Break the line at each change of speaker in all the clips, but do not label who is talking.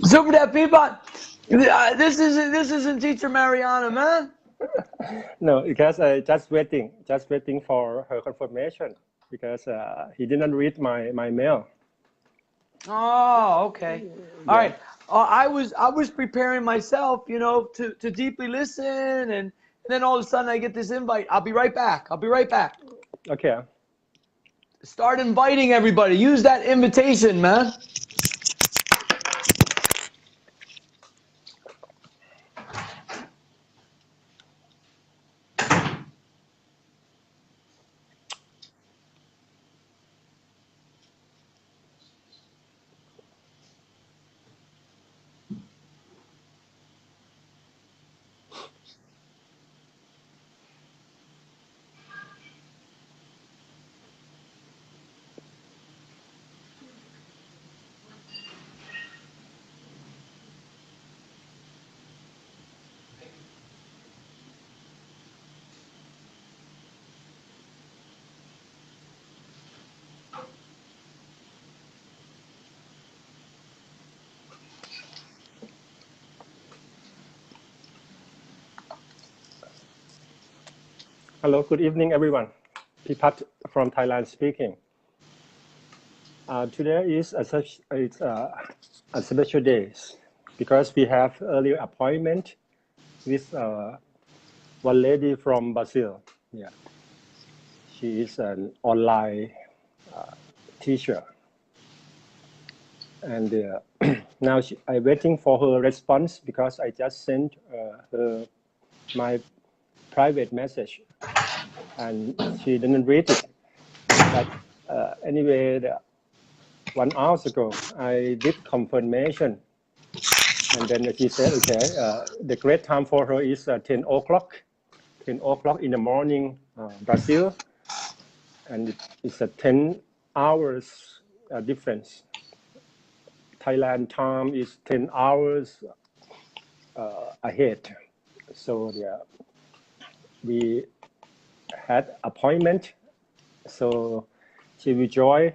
Super Dad Peapod, this isn't Teacher Mariana, man.
No, because I just waiting for her confirmation because he didn't read my mail.
Oh, okay. All
Yeah.
right. I was preparing myself, to deeply listen, and then all of a sudden I get this invite. I'll be right back.
Okay.
Start inviting everybody. Use that invitation, man.
Hello, good evening, everyone. Pipat from Thailand speaking. Today is it's a special day because we have early appointment with one lady from Brazil. Yeah, she is an online teacher, and now I'm waiting for her response because I just sent her my private message, and she didn't read it. But anyway, 1 hour ago, I did confirmation, and then she said, okay, the great time for her is 10 o'clock, 10 o'clock in the morning, Brazil, and it's a 10 hours difference. Thailand time is 10 hours ahead. So yeah, we had appointment. So she will join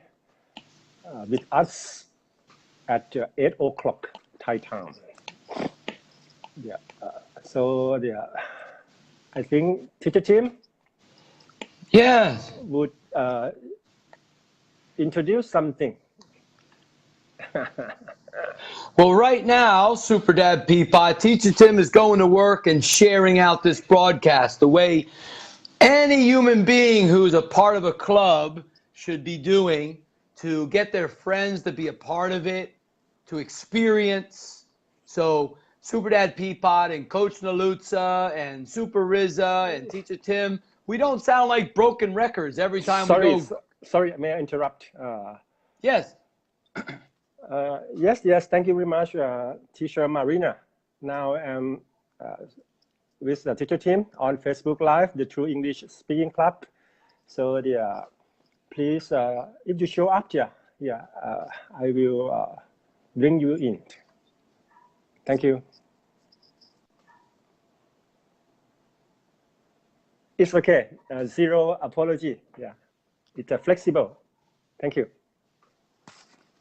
with us at 8 o'clock Thai time. Yeah. So yeah, I think teacher Tim.
Yes.
Would introduce something.
Well, right now, Super Dad Peapod, Teacher Tim is going to work and sharing out this broadcast the way any human being who's a part of a club should be doing to get their friends to be a part of it, to experience. So Super Dad Peapod and Coach Nalutza and Super Rizza and Teacher Tim, we don't sound like broken records every time we go.
Sorry, may I interrupt?
Yes.
Yes, thank you very much, Teacher Mariana. Now I'm with the teacher team on Facebook Live, the True English Speaking Club. So please, if you show up, I will bring you in. Thank you. It's okay. Zero apology. Yeah, it's flexible. Thank you.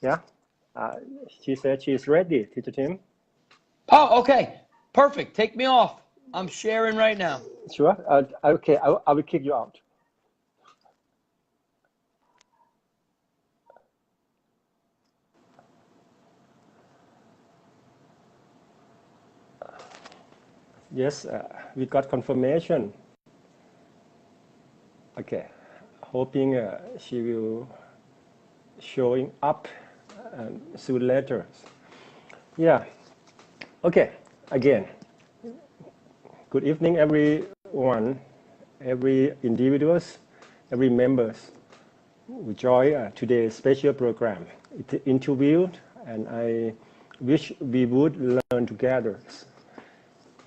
Yeah. She said she's ready, Teacher Tim.
Oh, okay. Perfect. Take me off. I'm sharing right now.
Sure. Okay, I will kick you out. Yes, we got confirmation. Okay, hoping she will showing up soon later. Yeah. Okay. Again. Good evening, everyone, every individuals, every members who join today's special program. It's interviewed, and I wish we would learn together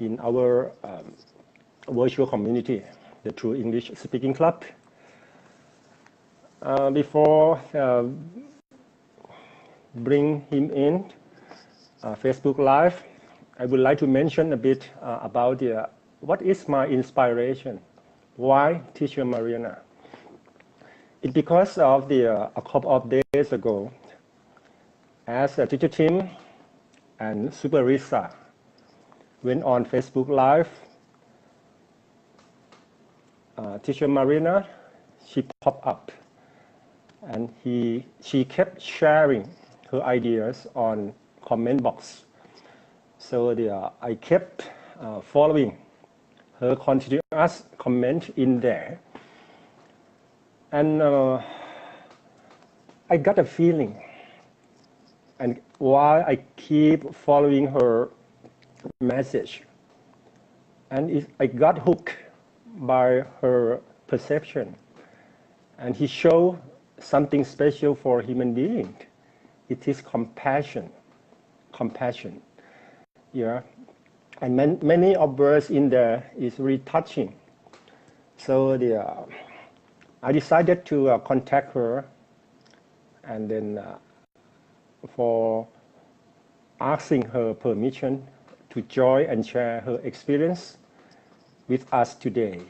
in our virtual community, the True English Speaking Club. Before bring him in Facebook Live, I would like to mention a bit about what is my inspiration. Why Teacher Mariana? It's because of a couple of days ago, as a teacher team and Super Risa went on Facebook Live. Teacher Mariana, she popped up, and she kept sharing her ideas on comment box. So I kept following her continuous comment in there, and I got a feeling, and while I keep following her message, and I got hooked by her perception, and he showed something special for human being. It is compassion. Yeah, and many of words in there is really touching. So I decided to contact her, and then for asking her permission to join and share her experience with us today.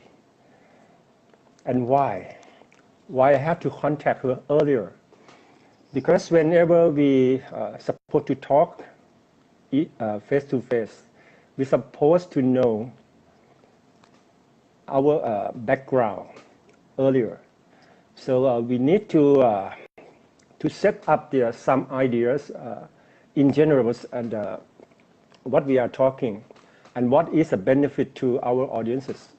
And why? Why I have to contact her earlier? Because whenever we supposed to talk face to face, we're supposed to know our background earlier. So we need to set up some ideas in general and what we are talking and what is a benefit to our audiences.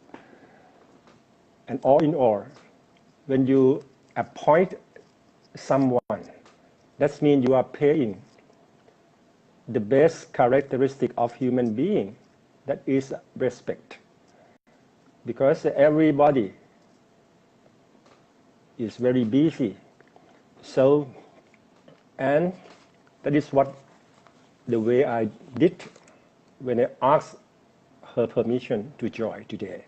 And all in all, when you appoint someone, that means you are paying the best characteristic of human being, that is respect. Because everybody is very busy. So, and that is what the way I did when I asked her permission to join today.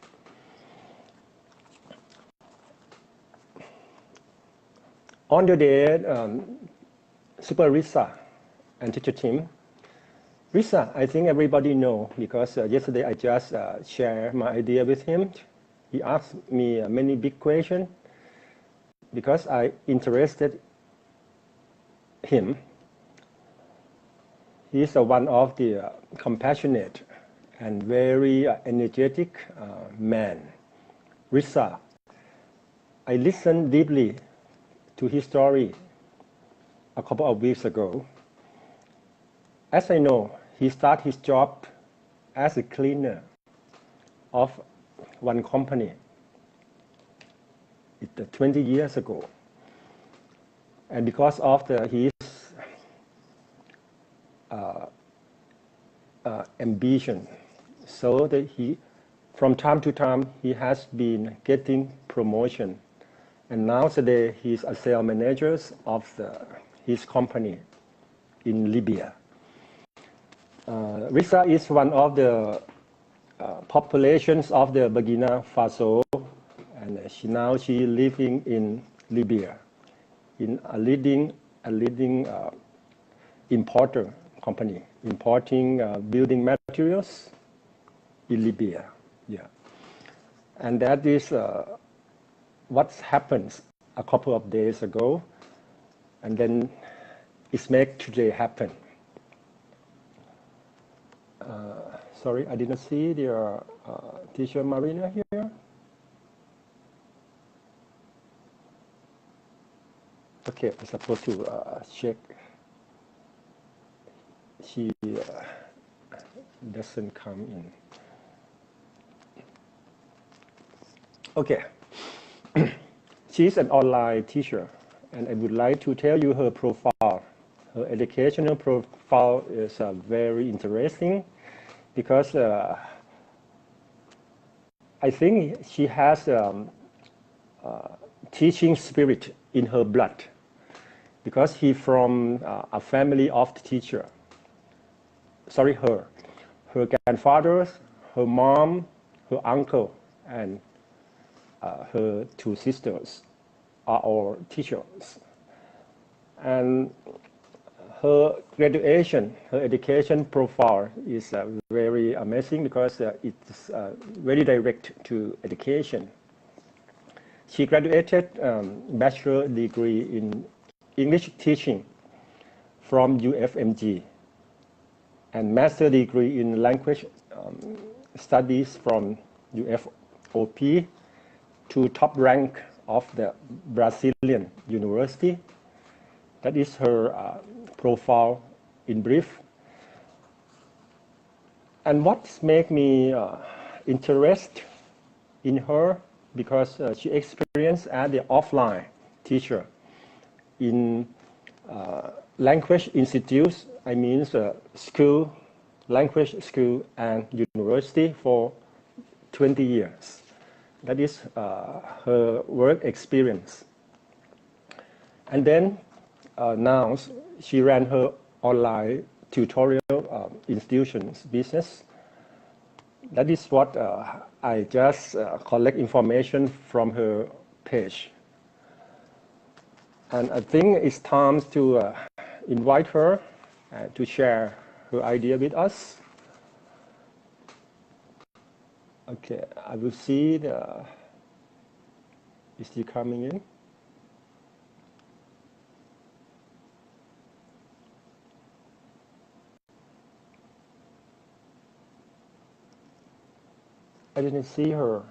On the day, Super Risa and Teacher Tim. Risa, I think everybody know because yesterday I just shared my idea with him. He asked me many big questions because I interested him. He is one of the compassionate and very energetic man. Risa, I listened deeply to his story a couple of weeks ago. As I know, he started his job as a cleaner of one company 20 years ago. And because of his ambition, so that from time to time, he has been getting promotion. And now today, he's a sales manager of his company in Libya. Risa is one of the populations of the Burkina Faso, and she living in Libya, in a leading importer company, importing building materials in Libya. Yeah, and that is what happened a couple of days ago, and then it's make today happen. Sorry, I didn't see the teacher Mariana here. Okay, I'm supposed to check. She doesn't come in. Okay. She's an online teacher, and I would like to tell you her profile. Her educational profile is very interesting because I think she has teaching spirit in her blood because he's from a family of teacher. Sorry, her grandfathers, her mom, her uncle, and her two sisters are all teachers. And her graduation, her education profile is very amazing because it's very direct to education. She graduated bachelor degree in English teaching from UFMG and master degree in language studies from UFOP to top rank of the Brazilian university. That is her profile in brief. And what makes me interested in her, because she experienced as the offline teacher in language institutes, I mean school, language school and university for 20 years. That is her work experience. And then now she ran her online tutorial institutions business. That is what I just collect information from her page. And I think it's time to invite her to share her idea with us. Okay, I will see is she coming in? I didn't see her.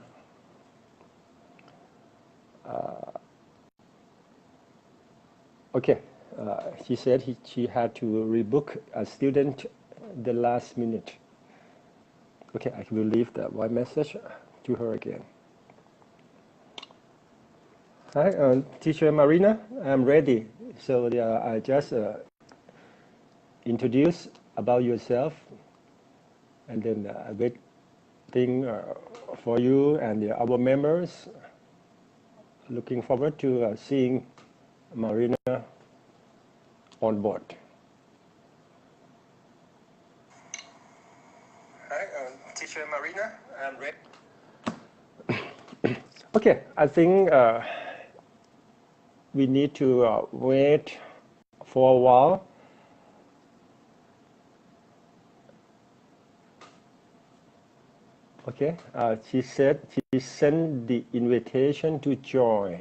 Okay, she said she had to rebook a student the last minute. Okay, I will leave that voice message to her again. Hi, Teacher Marina, I'm ready. So I just introduce about yourself, and then I waiting for you and our members. Looking forward to seeing Marina on board. Hi, Teacher Marina, I'm ready. Okay, I think we need to wait for a while. Okay, she said she sent the invitation to join.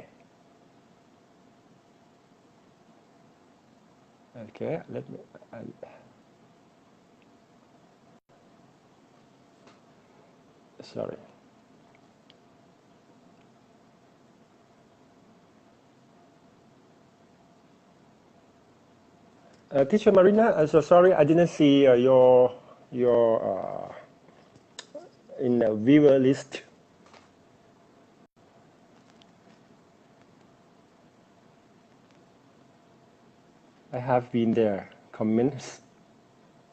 Okay, let me. Sorry. Teacher Marina, I'm so sorry I didn't see your in the viewer list. I have been there. Comments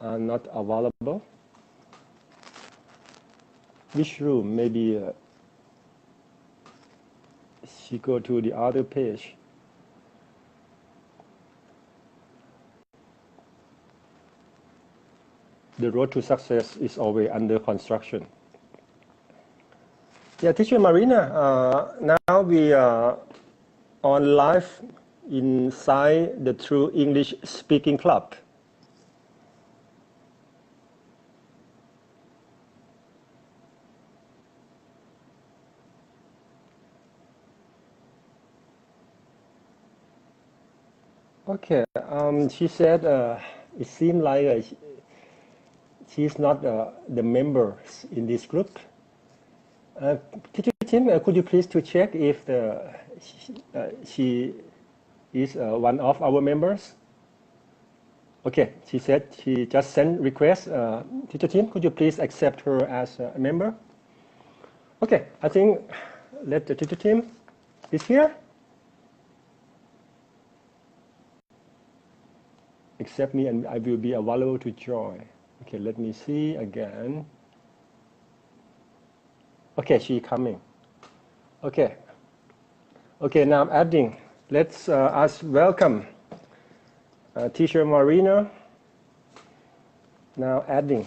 are not available. Which room? Maybe she go to the other page. The road to success is always under construction. Yeah, Teacher Marina, now we are on live inside the True English Speaking Club. Okay, she said it seemed like she's not the members in this group. Teacher Tim, could you please to check if she is one of our members? Okay, she said she just sent request. Teacher Tim, could you please accept her as a member? Okay, I think let the Teacher Tim is here. Accept me and I will be available to join. Okay, let me see again. Okay, she coming. Okay. Okay, now I'm adding. Let's ask welcome Teacher Marina. Now adding.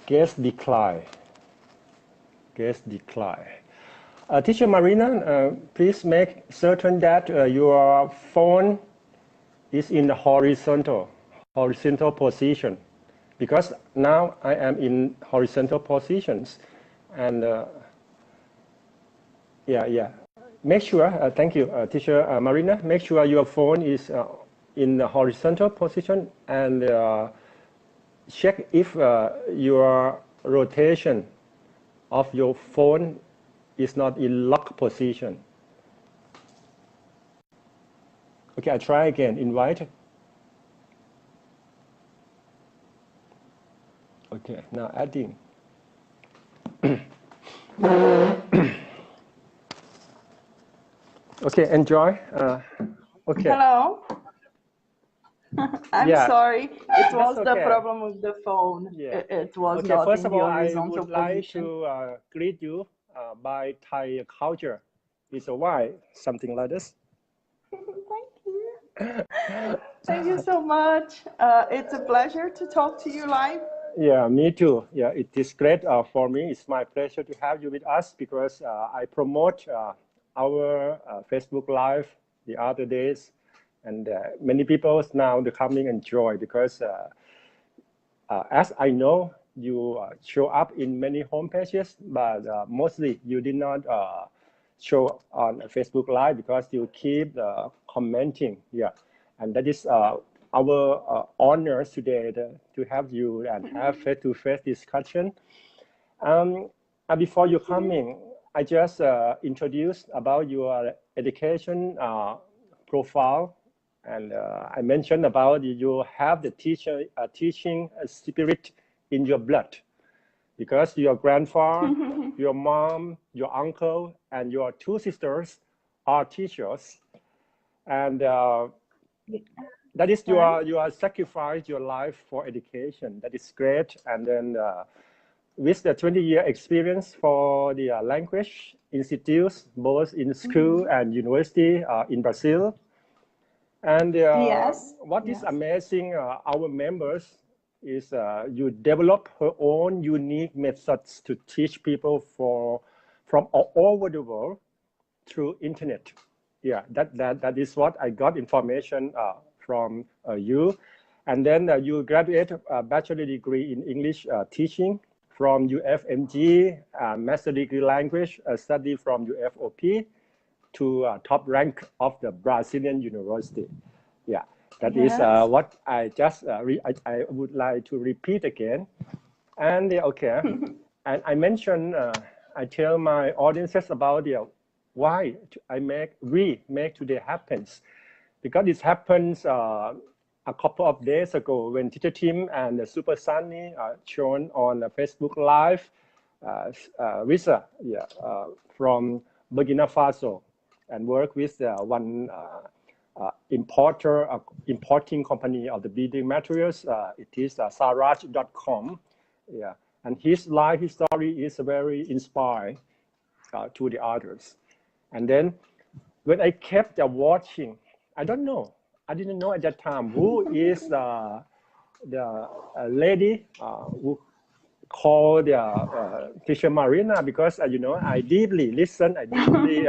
Guest decline. Guest decline. Teacher Marina, please make certain that your phone is in the horizontal position, because now I am in horizontal positions. And yeah. Make sure, thank you, teacher Marina, make sure your phone is in the horizontal position, and check if your rotation of your phone is not in lock position. Okay, I try again, invite. Okay, now adding. Okay, enjoy. Okay.
Hello. I'm
Yeah,
sorry. It
that's
was the
okay.
problem with the phone.
Yeah.
It was
Okay,
not
first
in
of
the
all, I
horizontal
would like
position.
to greet you by Thai culture. It's a why, something like this.
Thank you. Thank you so much. It's a pleasure to talk to you live.
Yeah, me too. Yeah, it is great for me. It's my pleasure to have you with us because I promote our Facebook Live the other days, and many people now they coming and enjoy because as I know, you show up in many home pages, but mostly you did not show on Facebook Live because you keep commenting. Yeah, and that is our honor today to have you and have face-to-face discussion. Before you coming, I just introduced about your education profile, and I mentioned about you have the teaching spirit in your blood because your grandfather, your mom, your uncle, and your two sisters are teachers, and that is you are sacrificed your life for education. That is great, and then. With the 20-year experience for the language institutes, both in school and university in Brazil. And
Yes.
what is amazing, our members, is you develop her own unique methods to teach people from all over the world through internet. Yeah, that is what I got information from you. And then you graduate a bachelor degree in English teaching from UFMG, master degree language study from UFOP to top rank of the Brazilian university. Yeah, that is what I just I would like to repeat again. And okay, and I mentioned I tell my audiences about why we make today happens, because it happens a couple of days ago when Teacher Tim and Super Sunny shown on Facebook Live, Risa, from Burkina Faso, and work with one importing company of the building materials. It is saraj.com. Yeah, and his life, his story is very inspiring to the others. And then when I kept watching, I didn't know at that time who is the lady who called teacher Mariana, because I deeply listen, I deeply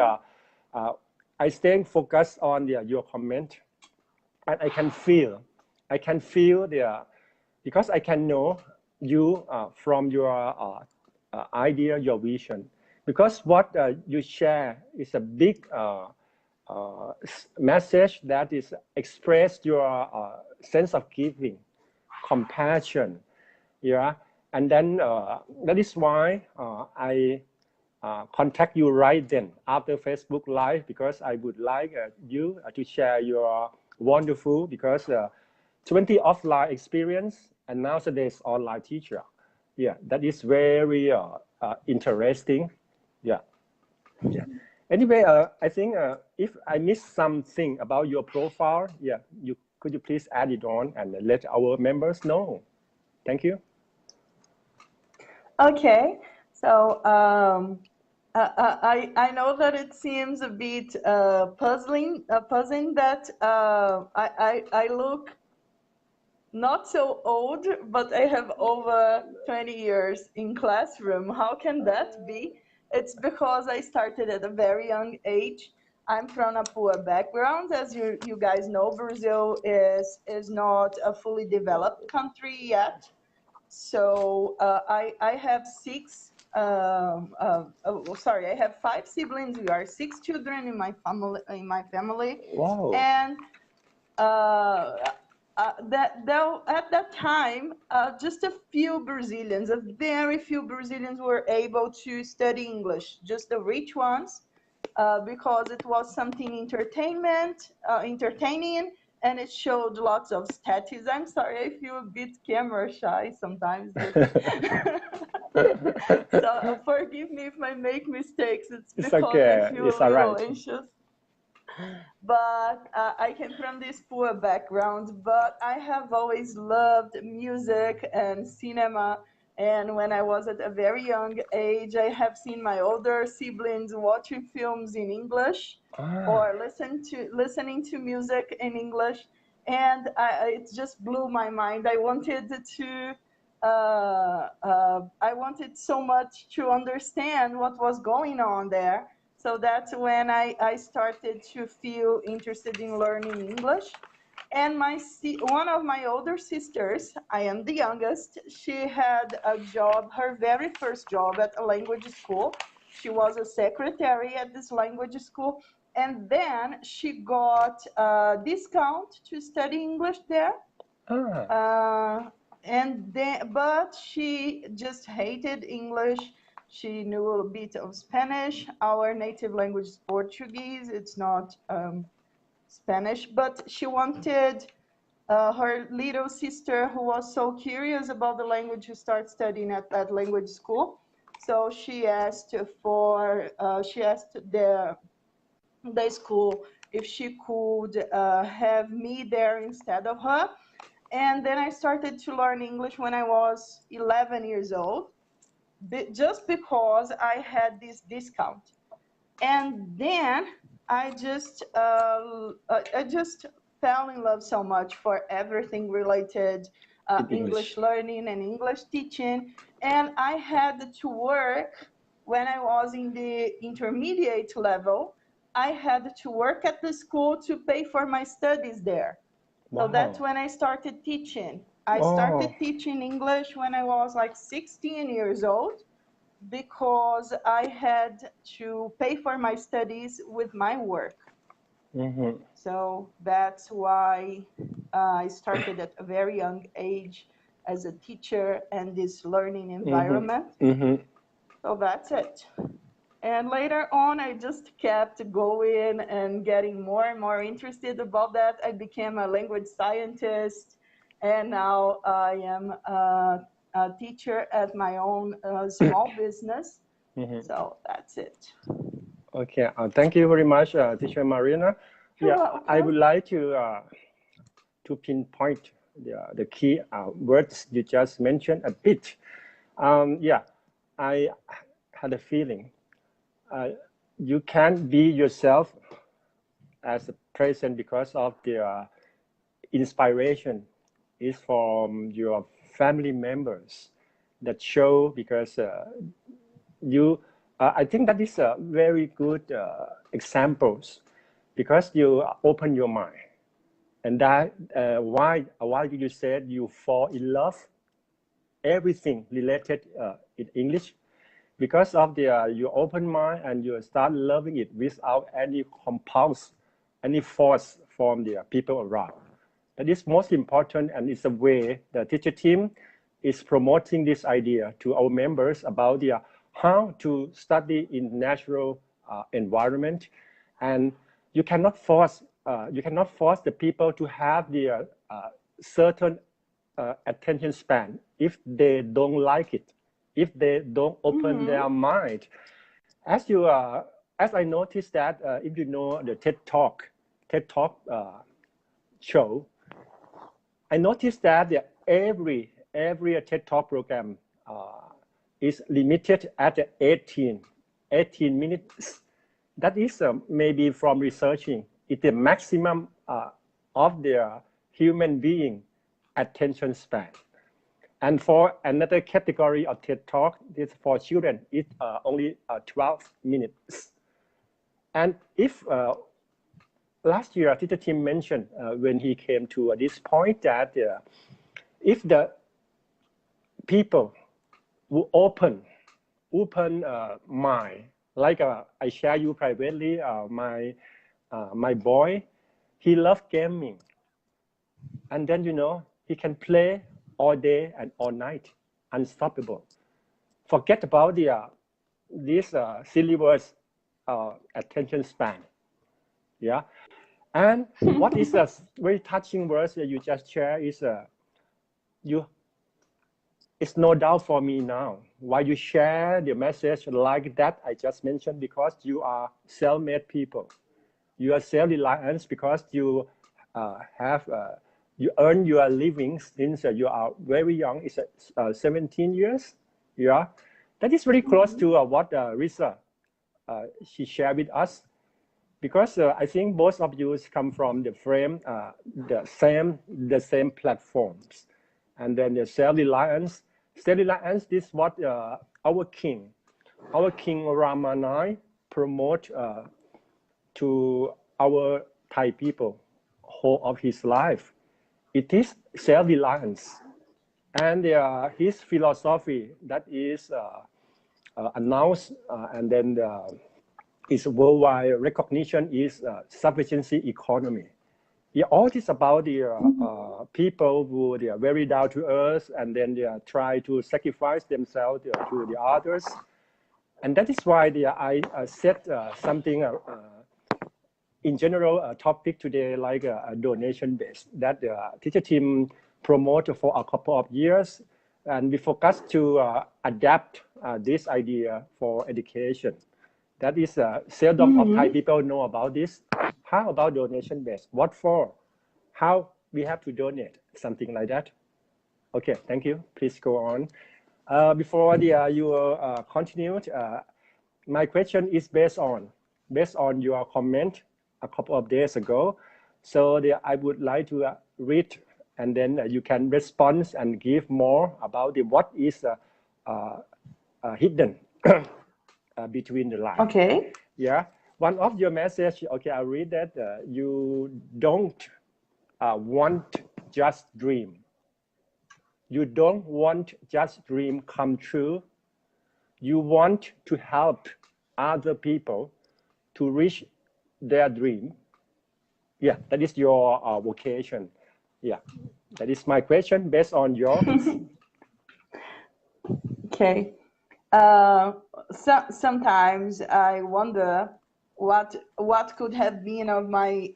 I stay focused on your comment, and I can feel because I can know you from your idea, your vision, because what you share is a big message that is express your sense of giving, compassion, yeah. And then that is why I contact you right then after Facebook Live, because I would like you to share your wonderful, because 20 offline experience and nowadays online teacher. Yeah, that is very interesting. Yeah. Yeah. Anyway, I think if I missed something about your profile, yeah, could you please add it on and let our members know? Thank you.
Okay. So I know that it seems a bit puzzling that I look not so old, but I have over 20 years in classroom. How can that be? It's because I started at a very young age. I'm from a poor background. As you guys know, Brazil is not a fully developed country yet. So I have 6 sorry, I have 5 siblings. We are 6 children in my family.
Wow.
And at that time, just a few Brazilians, a very few Brazilians were able to study English, just the rich ones, because it was something entertaining, and it showed lots of statistics. I'm sorry, I feel a bit camera shy sometimes. So forgive me if I make mistakes. It's
It's
because I
okay.
feel
It's
a
all
little
right.
anxious. But I came from this poor background, but I have always loved music and cinema. And when I was at a very young age, I have seen my older siblings watching films in English or listening to music in English. And it just blew my mind. I wanted so much to understand what was going on there. So that's when I started to feel interested in learning English. And one of my older sisters, I am the youngest, she had a job, her very first job at a language school. She was a secretary at this language school. And then she got a discount to study English there. Uh, but she just hated English. She knew a bit of Spanish. Our native language is Portuguese. It's not Spanish, but she wanted her little sister, who was so curious about the language, to start studying at that language school. So she asked the school if she could have me there instead of her. And then I started to learn English when I was 11 years old, just because I had this discount. And then I just fell in love so much for everything related English learning and English teaching. And I had to work when I was in the intermediate level. I had to work at the school to pay for my studies there. So that's when I started teaching. I started teaching English when I was like 16 years old, because I had to pay for my studies with my work. So that's why I started at a very young age as a teacher and this learning environment. So that's it. And later on, I just kept going and getting more and more interested about that. I became a language scientist, and now I am a teacher at my own small business. So that's it.
Okay, thank you very much, Teacher Mariana.
You're
Yeah,
welcome.
I would like to pinpoint the key words you just mentioned a bit. Yeah, I had a feeling you can't be yourself as a present because of the inspiration is from your family members that show, because you I think that is a very good examples, because you open your mind, and that why you said you fall in love everything related in English, because of the your open mind, and you start loving it without any compulse, any force from the people around. That is most important, and it's a way the teacher team is promoting this idea to our members about the how to study in natural environment. And you cannot force the people to have the certain attention span if they don't like it, if they don't open their mind. As you as I noticed that if you know the TED Talk show, I noticed that every TED Talk program is limited at 18 minutes. That is maybe from researching, it's the maximum of the human being attention span. And for another category of TED Talk, this for children, it's only 12 minutes. And if last year, teacher Tim mentioned when he came to this point that if the people who open open mind. Like I share you privately, my boy, he loves gaming, and then he can play all day and all night, unstoppable. Forget about this silly words, attention span. Yeah, and what is a very touching verse that you just share is you. It's no doubt for me now why you share the message like that I just mentioned, because you are self-made people. You are self-reliant because you have you earn your living since you are very young. It's 17 years. Yeah, that is very close to what Risa she shared with us, because I think both of you come from the frame the same platforms, and then the self-reliance. Self-reliance is what our king Ramanai promote to our Thai people whole of his life. It is self-reliance, and his philosophy that is announced and then its worldwide recognition is sufficiency economy. Yeah, all this about the people who they are very down to earth, and then they try to sacrifice themselves to the others, and that is why I said something in general topic today, like a donation based that the teacher team promote for a couple of years, and we focus to adapt this idea for education. That is seldom of Thai people know about this. How about donation based? What for? How we have to donate? Something like that. Okay, thank you. Please go on. Before you continue, my question is based on your comment a couple of days ago. So I would like to read, and then you can respond and give more about what is hidden between the lines.
Okay.
Yeah. One of your message, okay, I'll read that. You don't want just dream. You don't want just dream come true. You want to help other people to reach their dream. Yeah, that is your vocation. Yeah, that is my question based on your.
Okay. Sometimes I wonder what could have been of my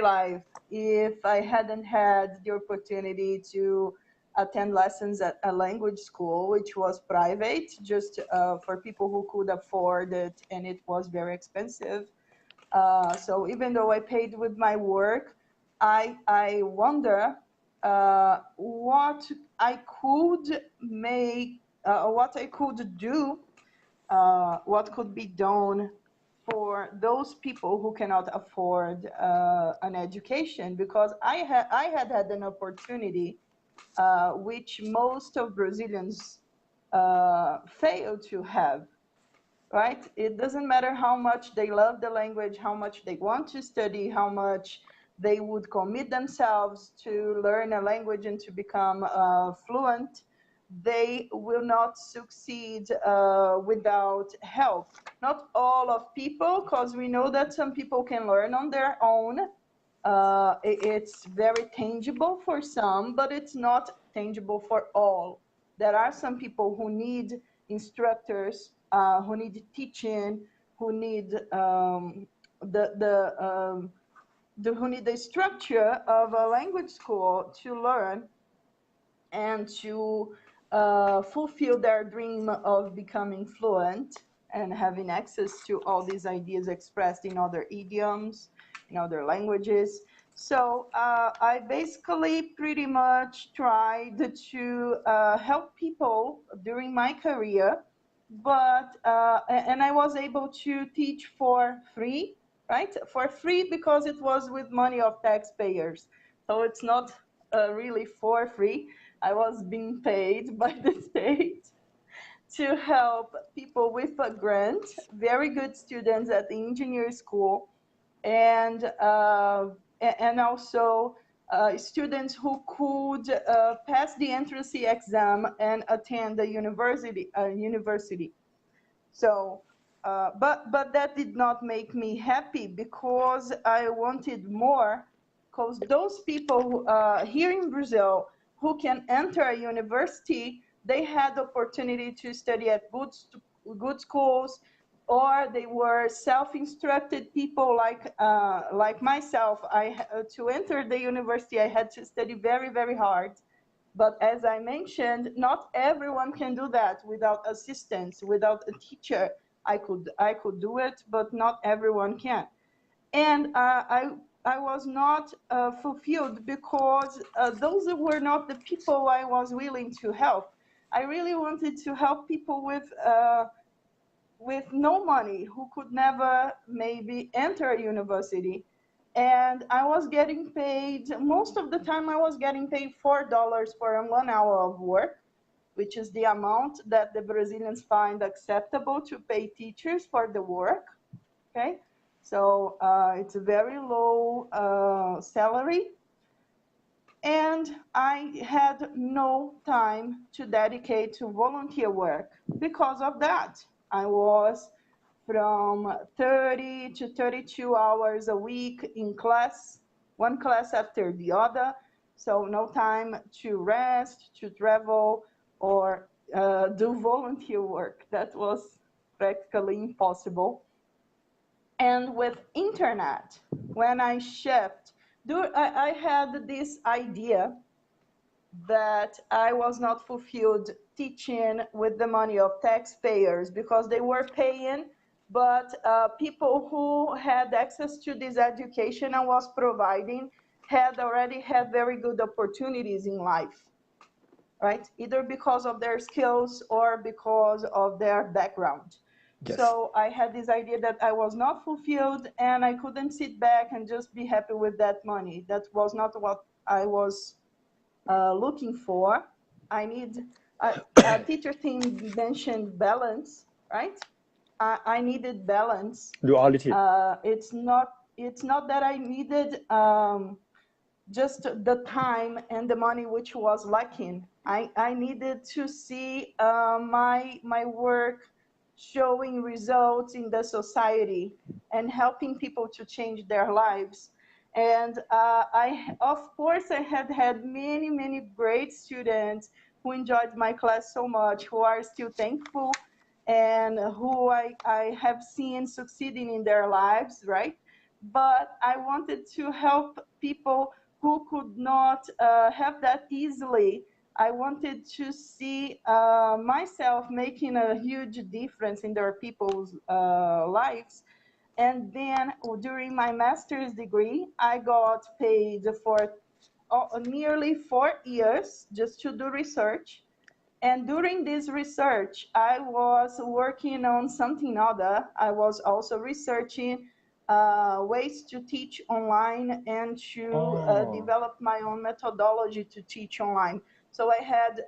life if I hadn't had the opportunity to attend lessons at a language school, which was private, just for people who could afford it, and it was very expensive. So even though I paid with my work, I wonder what I could make, what I could do, what could be done for those people who cannot afford an education, because I had an opportunity which most of Brazilians fail to have, right? It doesn't matter how much they love the language, how much they want to study, how much they would commit themselves to learn a language and to become fluent. They will not succeed without help. Not all of people, because we know that some people can learn on their own. It's very tangible for some, but it's not tangible for all. There are some people who need instructors, who need teaching, who need who need the structure of a language school to learn and to fulfill their dream of becoming fluent and having access to all these ideas expressed in other idioms, in other languages. So I basically pretty much tried to help people during my career, but and I was able to teach for free, right? For free, because it was with money of taxpayers. So it's not really for free. I was being paid by the state to help people with a grant, very good students at the engineer school, and also students who could pass the entrance exam and attend the university. So, but that did not make me happy because I wanted more. Because those people here in Brazil who can enter a university, they had opportunity to study at good schools, or they were self-instructed people like myself. To enter the university, I had to study very, very hard. But as I mentioned, not everyone can do that without assistance, without a teacher. I could do it, but not everyone can. And I was not fulfilled because those were not the people I was willing to help. I really wanted to help people with no money who could never maybe enter a university. And I was getting paid, most of the time I was getting paid $4 for 1 hour of work, which is the amount that the Brazilians find acceptable to pay teachers for the work. Okay, so it's a very low salary. And I had no time to dedicate to volunteer work because of that. I was from 30 to 32 hours a week in class, one class after the other. So no time to rest, to travel, or do volunteer work. That was practically impossible. And with internet, when I shift, I had this idea that I was not fulfilled teaching with the money of taxpayers because they were paying, but people who had access to this education I was providing had already had very good opportunities in life, right? Either because of their skills or because of their background.
Yes.
So I had this idea that I was not fulfilled and I couldn't sit back and just be happy with that money. That was not what I was looking for. I need a teacher team mentioned balance, right? I needed balance.
Duality.
It's not that I needed just the time and the money which was lacking. I needed to see my work showing results in the society and helping people to change their lives. And of course, I had many great students who enjoyed my class so much, who are still thankful, and who I have seen succeeding in their lives, right? But I wanted to help people who could not have that easily. I wanted to see myself making a huge difference in their people's lives. And then during my master's degree, I got paid for nearly 4 years just to do research. And during this research, I was working on something other. I was also researching ways to teach online and to develop my own methodology to teach online. So I had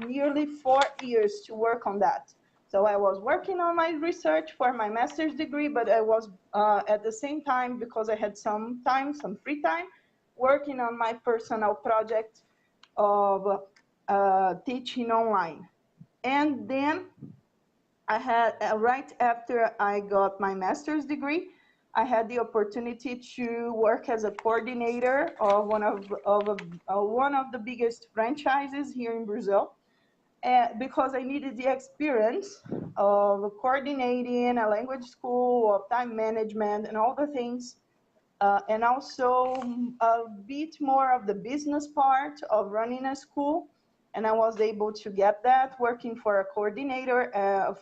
nearly 4 years to work on that. So I was working on my research for my master's degree, but I was at the same time, because I had some time, some free time, working on my personal project of teaching online. And then I had, right after I got my master's degree, I had the opportunity to work as a coordinator of one of the biggest franchises here in Brazil, because I needed the experience of coordinating a language school, of time management, and all the things, and also a bit more of the business part of running a school. And I was able to get that working for a coordinator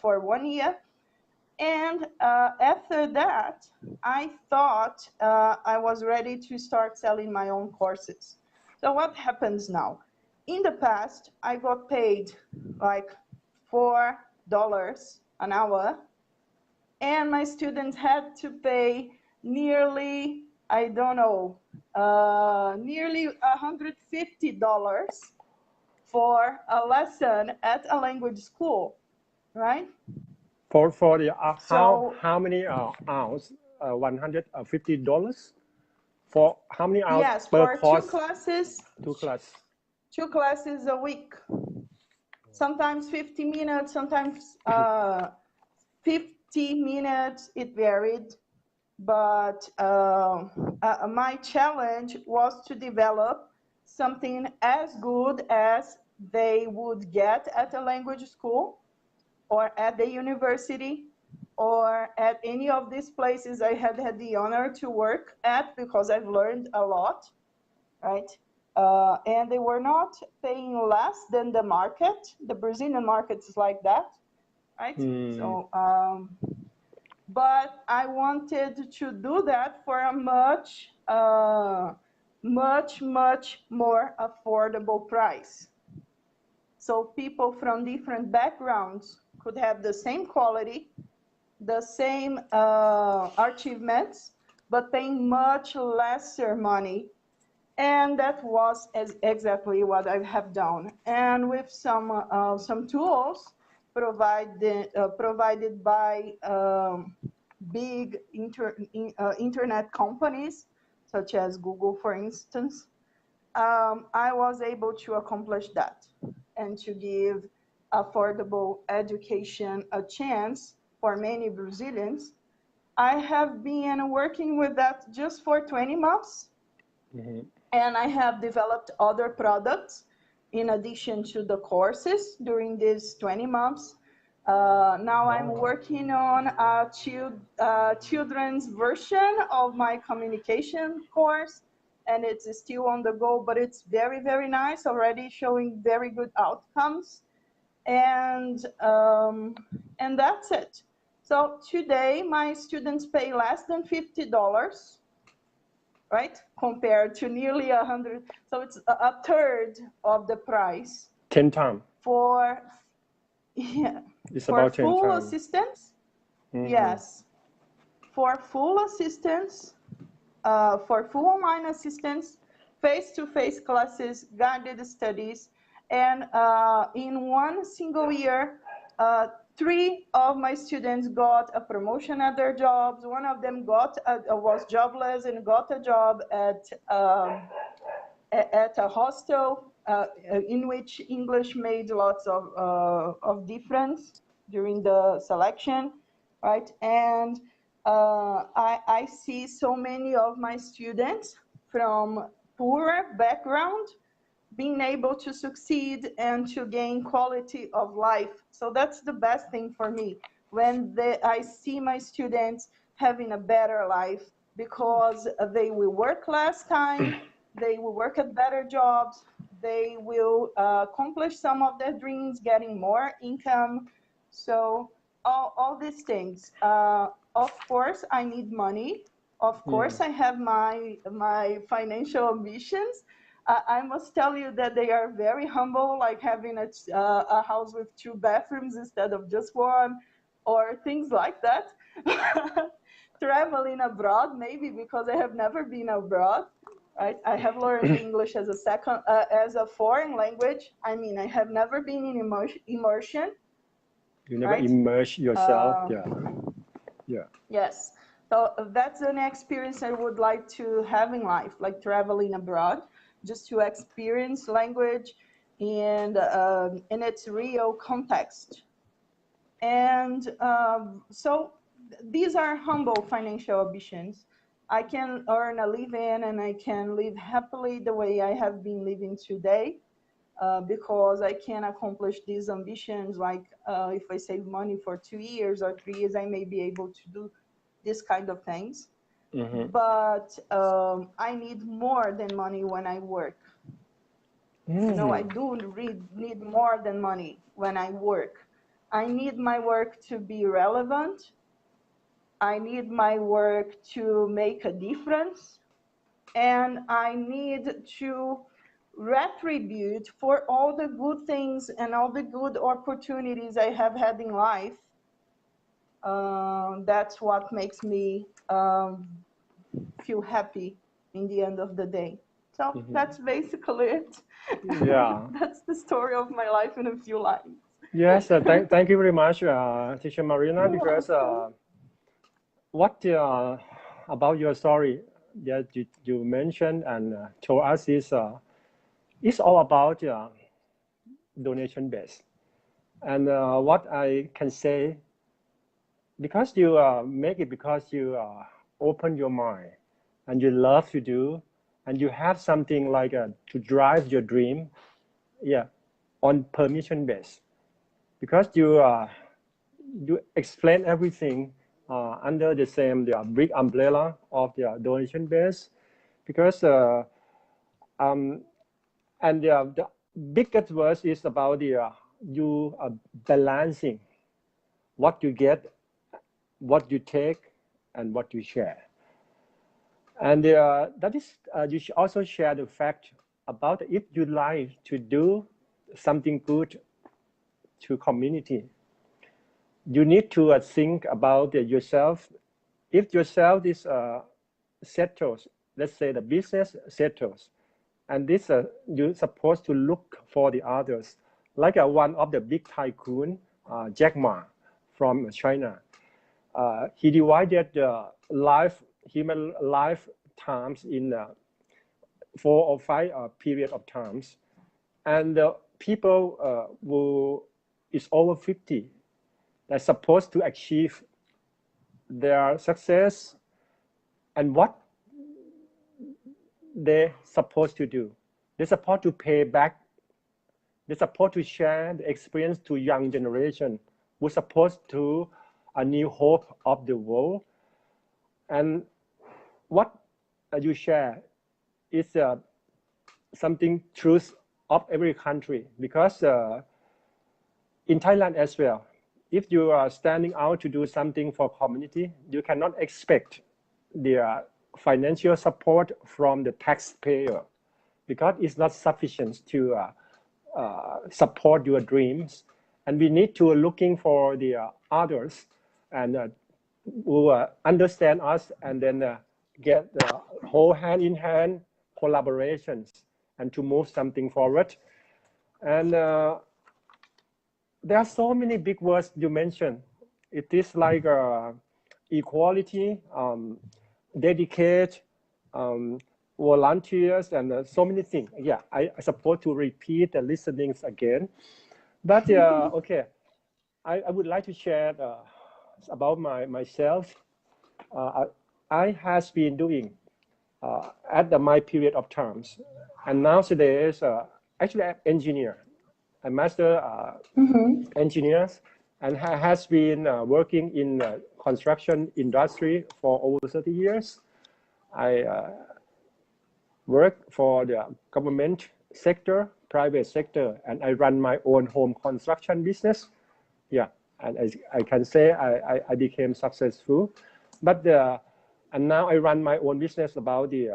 for 1 year. And after that, I thought I was ready to start selling my own courses. So what happens now? In the past, I got paid like $4 an hour, and my students had to pay nearly, I don't know, nearly $150 for a lesson at a language school, right?
For the
So
how many hours? $150. For how many hours
Yes,
per
for
course?
2
class.
2 classes a week. Sometimes 50 minutes, sometimes 50 minutes, it varied. But my challenge was to develop something as good as they would get at a language school or at the university or at any of these places I had had the honor to work at, because I've learned a lot, right? And they were not paying less than the market. The Brazilian market is like that, right? So, but I wanted to do that for a much more affordable price. So people from different backgrounds could have the same quality, the same achievements, but paying much lesser money. And that was exactly what I have done. And with some tools provided by big internet companies, such as Google, for instance, I was able to accomplish that and to give affordable education a chance for many Brazilians. I have been working with that just for 20 months. And I have developed other products in addition to the courses during these 20 months. Now I'm working on a children's version of my communication course, and it's still on the go, but it's very, very nice, already showing very good outcomes. And that's it. So today my students pay less than $50, right? Compared to nearly 100. So it's a third of the price
10 times.
for
It's
for
about 10
full
times.
assistance. Yes, for full assistance, for full online assistance, face-to-face classes, guided studies, and in one single year, 3 of my students got a promotion at their jobs. One of them was jobless and got a job at a hostel in which English made lots of difference during the selection, right? And I see so many of my students from poorer background being able to succeed and to gain quality of life. So that's the best thing for me, when I see my students having a better life, because they will work less time, they will work at better jobs, they will accomplish some of their dreams, getting more income. So all these things. Of course, I need money. Of course, I have my financial ambitions. I must tell you that they are very humble, like having a house with 2 bathrooms instead of just one, or things like that. Traveling abroad, maybe because I have never been abroad. I have learned English as a foreign language. I mean, I have never been in immersion.
You never
Right?
immerse yourself. Yeah.
Yes. So that's an experience I would like to have in life, like traveling abroad, just to experience language in its real context. And so these are humble financial ambitions. I can earn a living and I can live happily the way I have been living today, because I can accomplish these ambitions. Like if I save money for 2 years or 3 years, I may be able to do this kind of things. But I need more than money when I work. I do need more than money when I work. I need my work to be relevant. I need my work to make a difference. And I need to retribute for all the good things and all the good opportunities I have had in life. That's what makes me feel happy in the end of the day. So that's basically it.
Yeah.
That's the story of my life in a few lines.
Yes, thank you very much, Teacher Mariana, because what about your story that you mentioned and told us is it's all about donation based. And what I can say, because you make it because you open your mind and you love to do, and you have something like to drive your dream, yeah, on permission base, because you explain everything under the same big umbrella of the donation base, because and the biggest verse is about the you balancing what you get, what you take, and what you share. And that is you should also share the fact about if you like to do something good to community, you need to think about yourself. If yourself is settles, let's say the business settles, and this you're supposed to look for the others, like one of the big tycoon, Jack Ma from China. He divided human lifetimes in 4 or 5 period of times, and people who is over 50, they're supposed to achieve their success, and what they're supposed to do. They're supposed to pay back. They're supposed to share the experience to young generation who's supposed to a new hope of the world. And what you share is something truth of every country, because in Thailand as well, if you are standing out to do something for community, you cannot expect the financial support from the taxpayer, because it's not sufficient to support your dreams. And we need to looking for the others and who understand us, and then get the whole hand in hand collaborations and to move something forward. And there are so many big words you mentioned. It is like equality, dedicate, volunteers, and so many things. Yeah, I suppose to repeat the listenings again. But okay, I would like to share about myself. I has been doing at my period of times, and nowadays actually I'm engineer, a master engineers, and has been working in construction industry for over 30 years. I work for the government sector, private sector, and I run my own home construction business. Yeah, and I can say I became successful. But and now I run my own business about the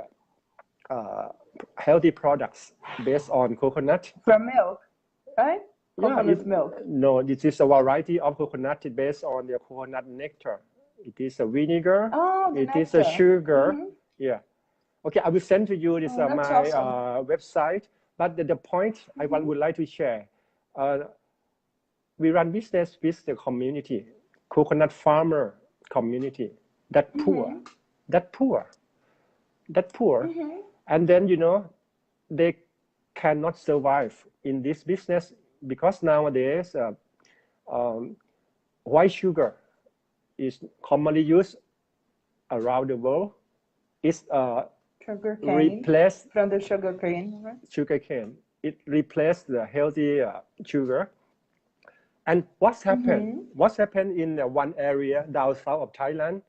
healthy products based on coconut.
From milk, right? Coconut milk.
No, this is a variety of coconut based on the coconut nectar. It is a vinegar.
Oh, the
it
nectar.
Is a sugar. Yeah. Okay, I will send to you this my awesome. Website. But the point I would like to share, we run business with the community, coconut farmer community, that poor, and then they cannot survive in this business, because nowadays white sugar is commonly used around the world. It's
sugar cane,
replaced
from the sugar cane, right?
Sugar cane. It replaced the healthy sugar. And what's happened? What's happened in one area down south of Thailand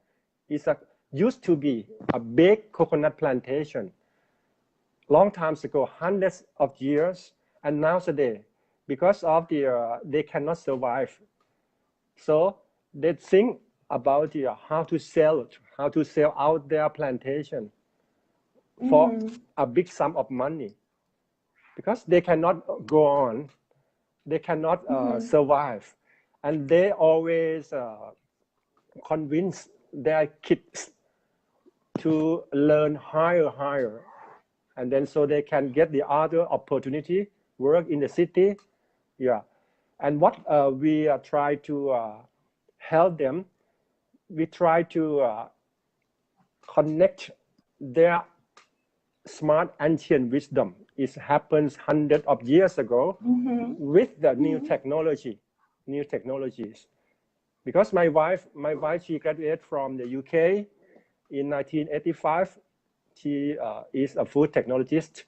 is used to be a big coconut plantation long time ago, hundreds of years, and nowadays, because of the they cannot survive, so they think about how to sell out their plantation for a big sum of money, because they cannot go on, they cannot survive, and they always convince their kids to learn higher, and then so they can get the other opportunity, work in the city. Yeah. And what we try to help them, we try to connect their smart ancient wisdom is happens hundreds of years ago with the new technologies. Because my wife, she graduated from the UK in 1985. She is a food technologist.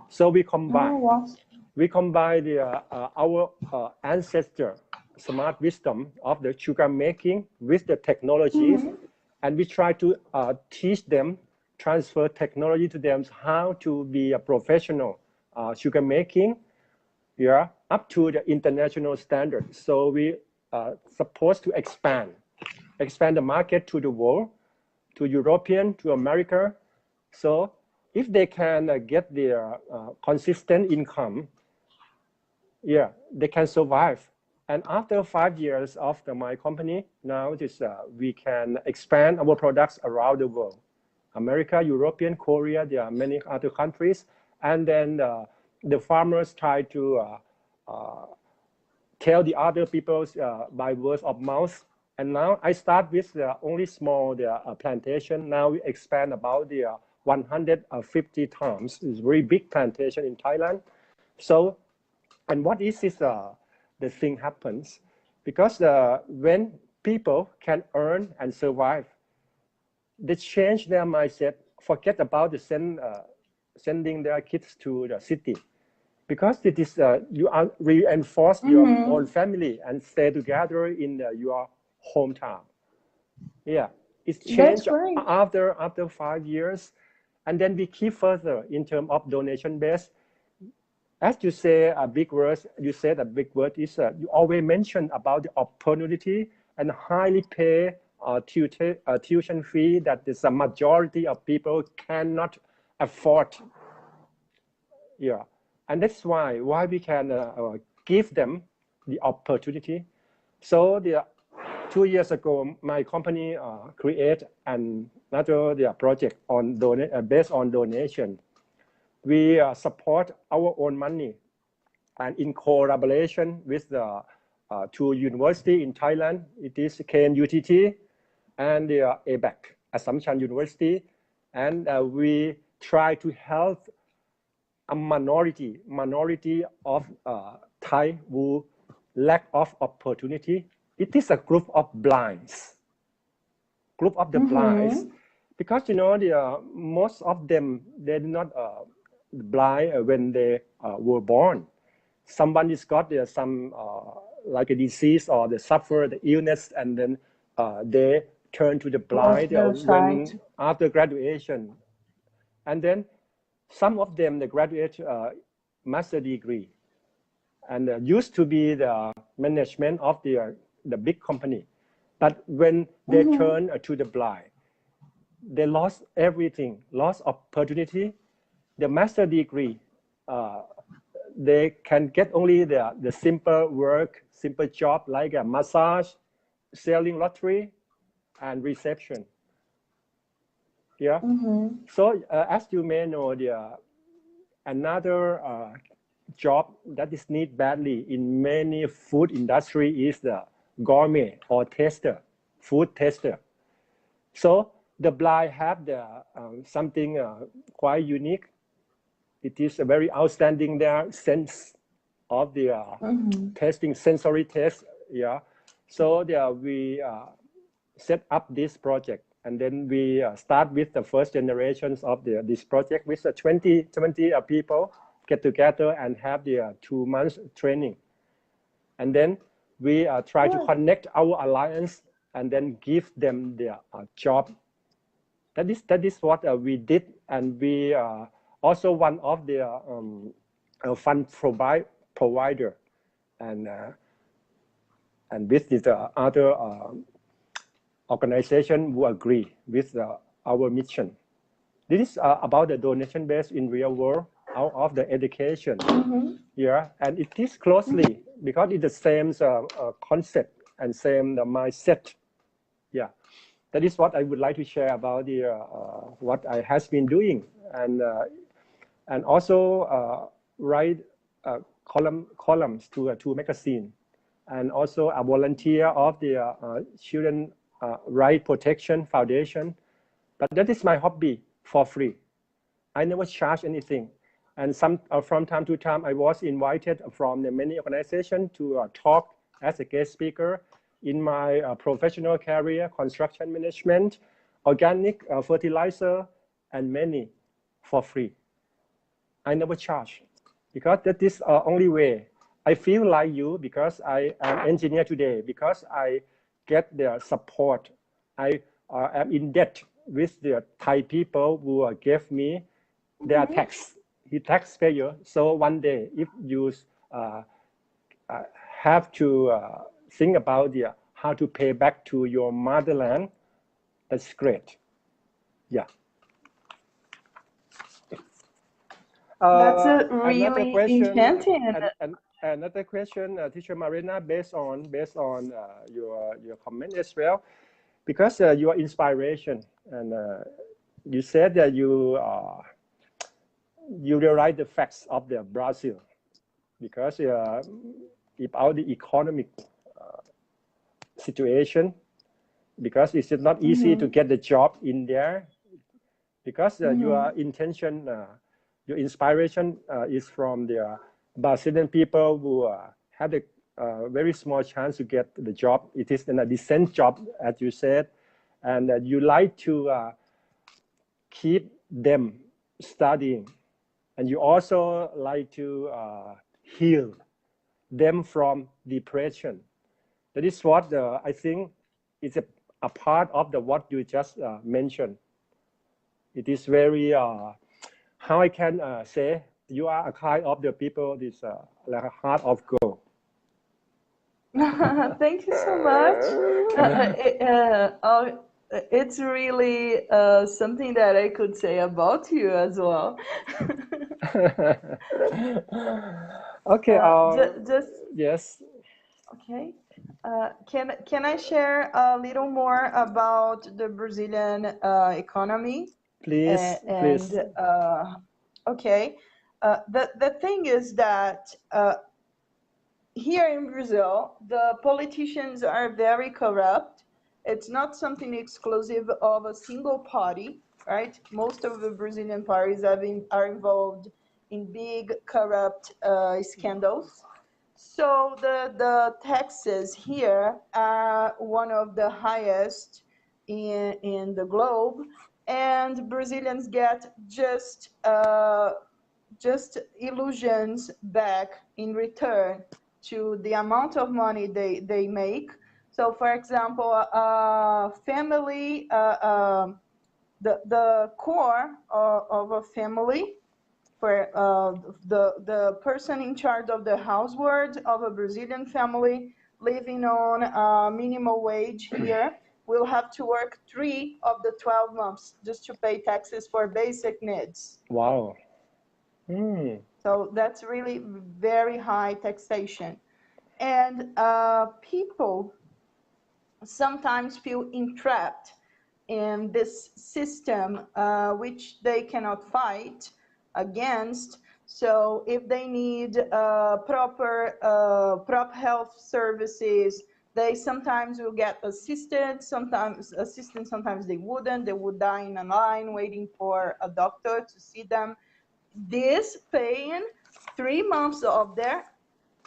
So we combine our ancestor smart wisdom of the sugar making with the technologies, and we try to teach them, transfer technology to them, how to be a professional sugar making, up to the international standard. So we supposed to expand the market to the world, to European, to America. So if they can get their consistent income, they can survive. And after 5 years of my company, now we can expand our products around the world. America, European, Korea, there are many other countries. And then the farmers try to tell the other people by word of mouth. And now I start with only small plantation. Now we expand about 150 times. It's a very big plantation in Thailand. So, and what is this? The thing happens because when people can earn and survive, they change their mindset, forget about sending their kids to the city, because it is you reinforce your own family and stay together in your hometown. It's changed after 5 years, and then we keep further in terms of donation base. As you say a big word, is you always mention about the opportunity and highly pay tuition fee that the majority of people cannot afford. And that's why we can give them the opportunity. So 2 years ago, my company created another project on based on donation. We support our own money, and in collaboration with the two universities in Thailand, it is KNUTT and the ABAC, Assumption University, and we try to help a minority of Thai who lack of opportunity. It is a group of blinds, blinds, because most of them, they're not blind when they were born. Someone has got some like a disease, or they suffer the illness, and then they turn to the blind when after graduation. And then some of them, they graduate master degree and used to be the management of the big company. But when they turn to the blind, they lost everything, lost opportunity. The master degree, they can get only the simple work, simple job like a massage, selling lottery, and reception. So as you may know, another job that is needed badly in many food industry is the gourmet or tester, food tester. So the blind have something quite unique. It is a very outstanding their sense of the testing, sensory test. So we set up this project, and then we start with the first generations of this project with 20 people get together and have the 2 months training. And then we try to connect our alliance and then give them their job. That is what we did, and we also one of the fund provider, and with the other organization who agree with our mission. This is about the donation base in real world out of the education. And it is closely because it's the same concept and same mindset. That is what I would like to share about what I has been doing, and also write columns to magazine, and also a volunteer of the Children Right Protection Foundation. But that is my hobby. for free. I never charge anything. And from time to time, I was invited from the many organizations to talk as a guest speaker in my professional career, construction management, organic fertilizer, and many for free. I never charge because that is only way. I feel like you because I am engineer today, because I get their support. I am in debt with the Thai people who gave me their taxpayer. So one day, if you have to think about how to pay back to your motherland, that's great. Yeah.
That's a
Another
really
question,
enchanting.
another question, Teacher Mariana, based on your comment as well, because your inspiration, and you said that you realize the facts of the Brazil, because about the economic situation, because it's not easy to get the job in there, because your intention, your inspiration is from the Brazilian people who had a very small chance to get the job. It is a decent job, as you said, and you like to keep them studying, and you also like to heal them from depression. That is what I think is a part of what you just mentioned. It is very, how I can say, you are a kind of the people, this like a heart of gold.
Thank you so much. It's really something that I could say about you as well.
Okay.
Just
Yes.
okay. Can I share a little more about the Brazilian economy?
Please, please.
And okay, the thing is that here in Brazil, the politicians are very corrupt. It's not something exclusive of a single party, right? Most of the Brazilian parties are involved in big corrupt scandals. So the taxes here are one of the highest in the globe, and Brazilians get just illusions back in return to the amount of money they make. So, for example, family, the core of a family, for the person in charge of the household of a Brazilian family living on minimum wage here will have to work 3 of the 12 months just to pay taxes for basic needs.
Wow.
So that's really very high taxation. And people sometimes feel entrapped in this system, which they cannot fight against. So if they need proper health services, they sometimes will get assistance, sometimes they wouldn't. They would die in a line waiting for a doctor to see them. This paying 3 months of their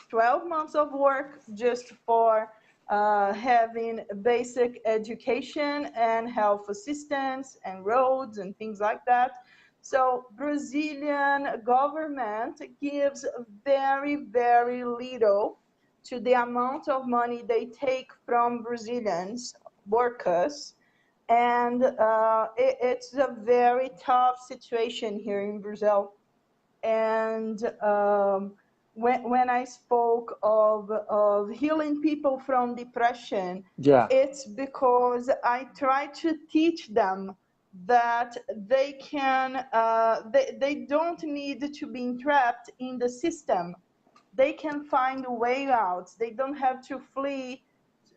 12 months of work just for having basic education and health assistance and roads and things like that. So Brazilian government gives very, very little to the amount of money they take from Brazilians workers. And it's a very tough situation here in Brazil. And when I spoke of healing people from depression, it's because I try to teach them that they can, they don't need to be entrapped in the system. They can find a way out. They don't have to flee.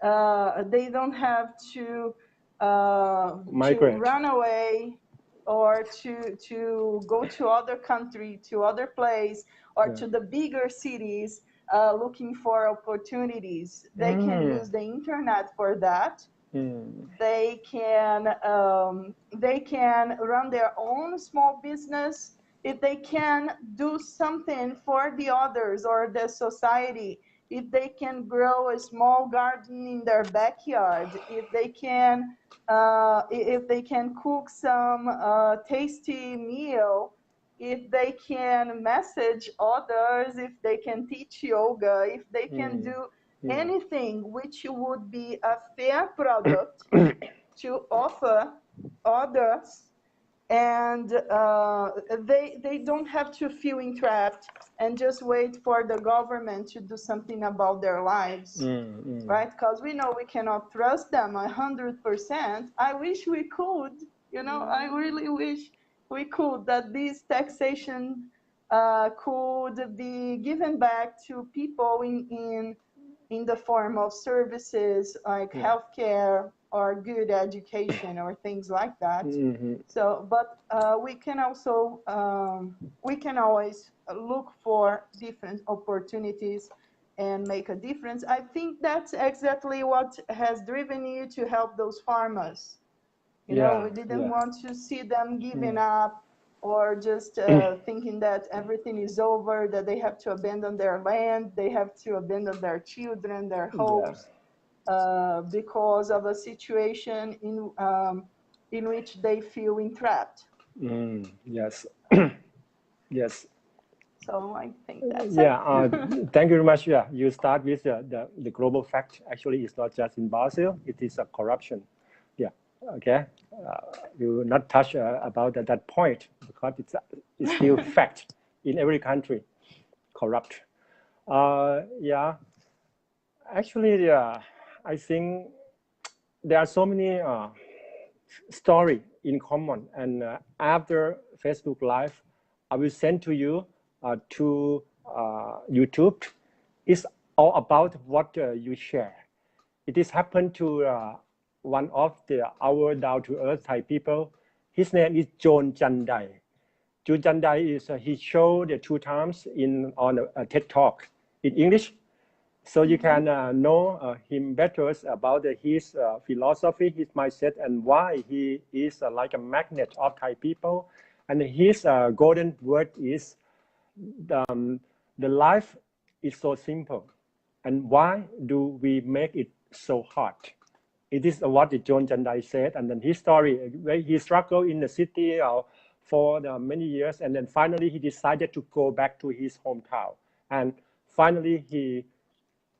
They don't have to run away or to go to other country, to other place, or to the bigger cities looking for opportunities. They can use the internet for that. They can run their own small business. If they can do something for the others or the society, if they can grow a small garden in their backyard, if they can cook some tasty meal, if they can message others, if they can teach yoga, if they can do anything which would be a fair product to offer others, and they don't have to feel entrapped and just wait for the government to do something about their lives, right? Because we know we cannot trust them 100%. I wish we could, I really wish we could, that this taxation could be given back to people in the form of services like healthcare or good education or things like that. So, but we can also we can always look for different opportunities and make a difference. I think that's exactly what has driven you to help those farmers. We didn't want to see them giving up or just thinking that everything is over, that they have to abandon their land, they have to abandon their children, their hopes, because of a situation in which they feel entrapped.
Yes. Yes.
So I think that's
it. Thank you very much. Yeah, you start with the global fact. Actually, it's not just in Brazil. It is a corruption. Yeah. Okay. We will not touch about that point because it's still fact in every country. Corrupt. Yeah. Actually, I think there are so many story in common, and after Facebook Live, I will send to you to YouTube. It's all about what you share. It is happened to one of our down-to-earth Thai people. His name is John Chandai. John Chandai is he showed 2 times on a TED Talk in English. So you can know him better about his philosophy, his mindset, and why he is like a magnet of Thai people. And his golden word is the life is so simple. And why do we make it so hard? It is what John Chandai said. And then his story, where he struggled in the city for many years. And then finally he decided to go back to his hometown. And finally he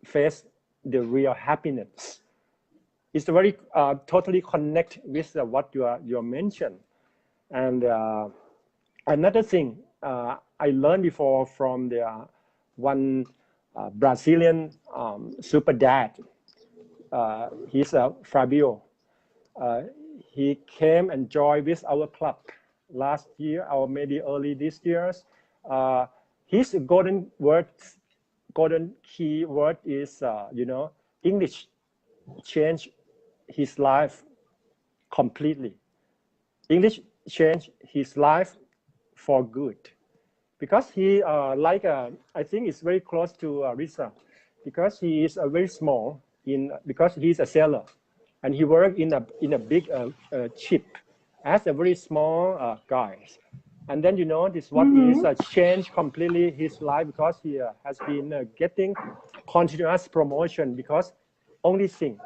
face the real happiness. It's very totally connect with what you mentioned. And another thing I learned before from the one Brazilian super dad. He's Fabio. He came and joined with our club last year or maybe early this year. His golden key word is, English changed his life completely. English changed his life for good. Because he, I think it's very close to Risa, because he is very small, because he's a sailor. And he worked in a big ship as a very small guy. And then this what is changed completely his life, because he has been getting continuous promotion, because only thing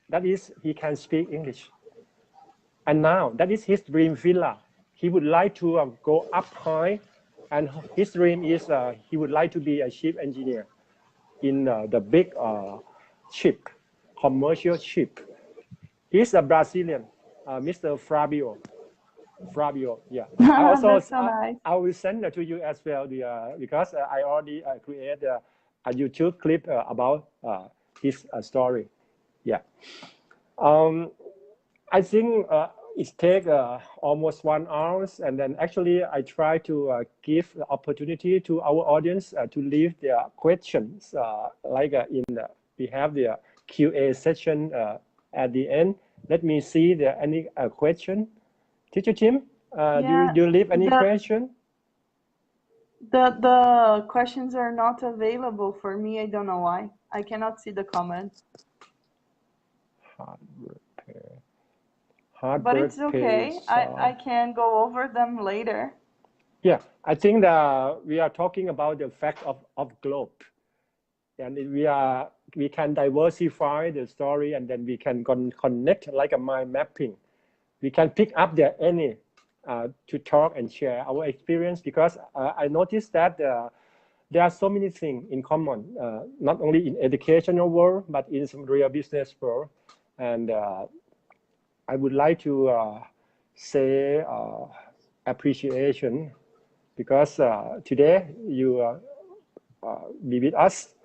that is he can speak English. And now that is his dream villa. He would like to go up high, and his dream is he would like to be a ship engineer in the big ship, commercial ship. He's a Brazilian, Mr. Fabio, yeah. I also
That's so nice.
I will send it to you as well, because I already created a YouTube clip about his story. Yeah. I think it takes almost 1 hour, and then actually I try to give the opportunity to our audience to leave their questions, we have the QA session at the end. Let me see there any question. Teacher Tim, do you leave any question?
The questions are not available for me. I don't know why. I cannot see the comments.
hard work
But it's
pays
okay. I
off.
can go over them later.
Yeah, I think that we are talking about the fact of globe, and we can diversify the story, and then we can connect like a mind mapping. We can pick up the any to talk and share our experience, because I noticed that there are so many things in common, not only in educational world but in some real business world, and I would like to say appreciation, because today you be with us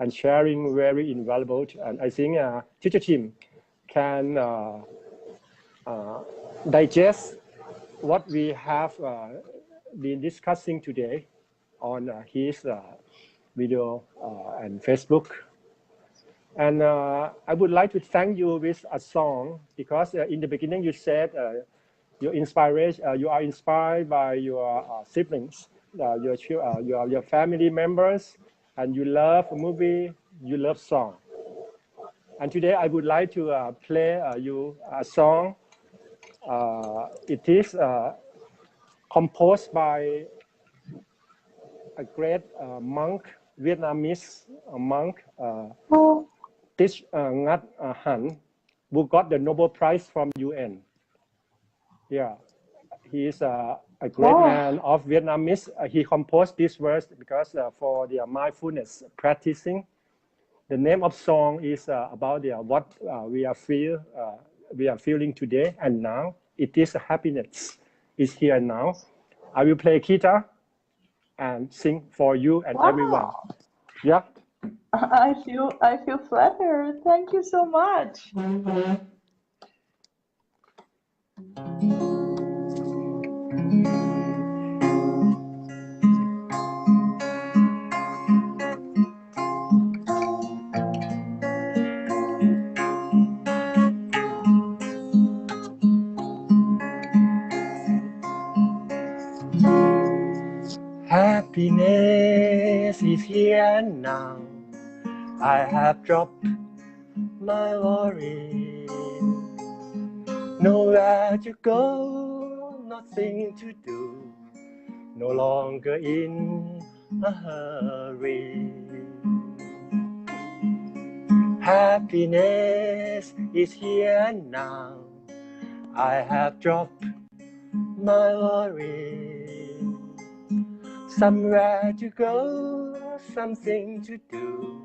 and sharing very invaluable. And I think teacher team can digest what we have been discussing today on his video and Facebook. And I would like to thank you with a song, because in the beginning you said your inspiration, you are inspired by your siblings, your family members, and you love movie, you love song. And today I would like to play you a song. It is composed by a great monk, Vietnamese monk, Thich Nhat Hanh, who got the Nobel Prize from UN. Yeah, he is a great man of Vietnamese. He composed this verse because for the mindfulness practicing. The name of song is about what we are feeling today and now. It is happiness. It's here and now. I will play guitar and sing for you and everyone.
Wow.
Yeah.
I feel flattered. Thank you so much.
Happiness is here now. I have dropped my worry. Nowhere to go, nothing to do. No longer in a hurry. Happiness is here now. I have dropped my worry. Somewhere to go, something to do,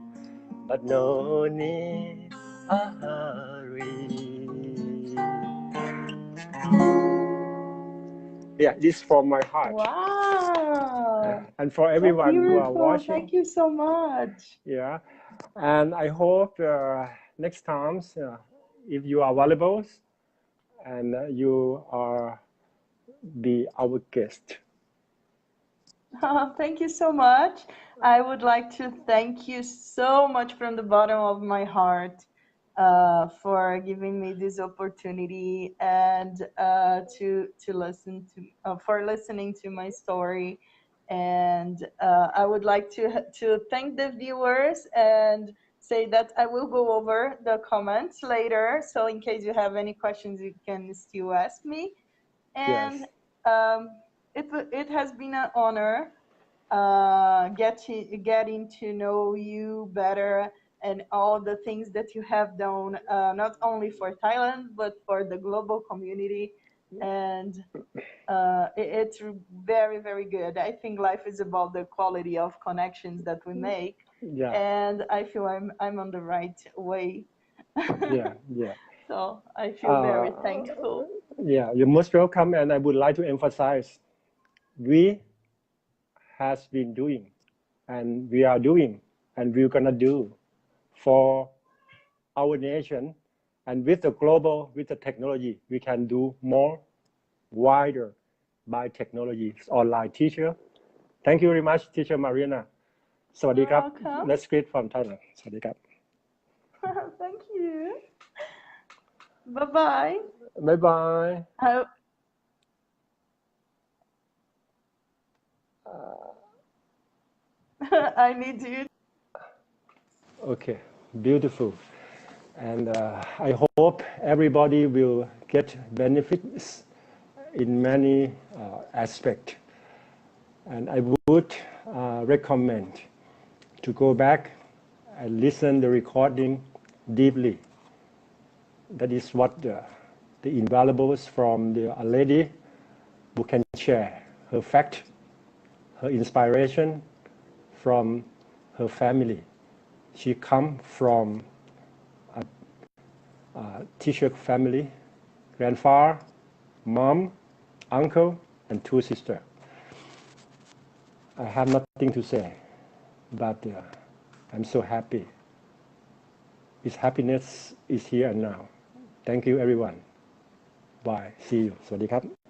but no need a hurry. Yeah, this is from my heart.
Wow.
And for
So
everyone who are
beautiful.
watching.
Thank you so much.
Yeah, and I hope next time, if you are available, and you are be our guest.
Thank you so much. I would like to thank you so much from the bottom of my heart for giving me this opportunity and to listen to for listening to my story. And I would like to thank the viewers and say that I will go over the comments later. So in case you have any questions, you can still ask me.
Yes.
And um, it has been an honor getting to know you better and all the things that you have done, not only for Thailand but for the global community. And it's very, very good. I think life is about the quality of connections that we make,
Yeah.
and I feel I'm on the right way.
Yeah. Yeah.
So I feel very thankful.
Yeah. You're most welcome, and I would like to emphasize we has been doing, and we are doing, and we're gonna do for our nation, and with the global, with the technology, we can do more, wider by technology. Online teacher. Thank you very much, Teacher Mariana. สวัสดีครับ
You're welcome.
Let's greet from Thailand. สวัสดีครับ
Thank you. Bye bye.
Bye bye.
I need you.
Okay, beautiful. And I hope everybody will get benefits in many aspects. And I would recommend to go back and listen the recording deeply. That is what the invaluables from the lady who can share her fact, her inspiration from her family. She comes from a teacher family, grandfather, mom, uncle, and 2 sisters. I have nothing to say, but I'm so happy. His happiness is here and now. Thank you everyone. Bye. See you. สวัสดีครับ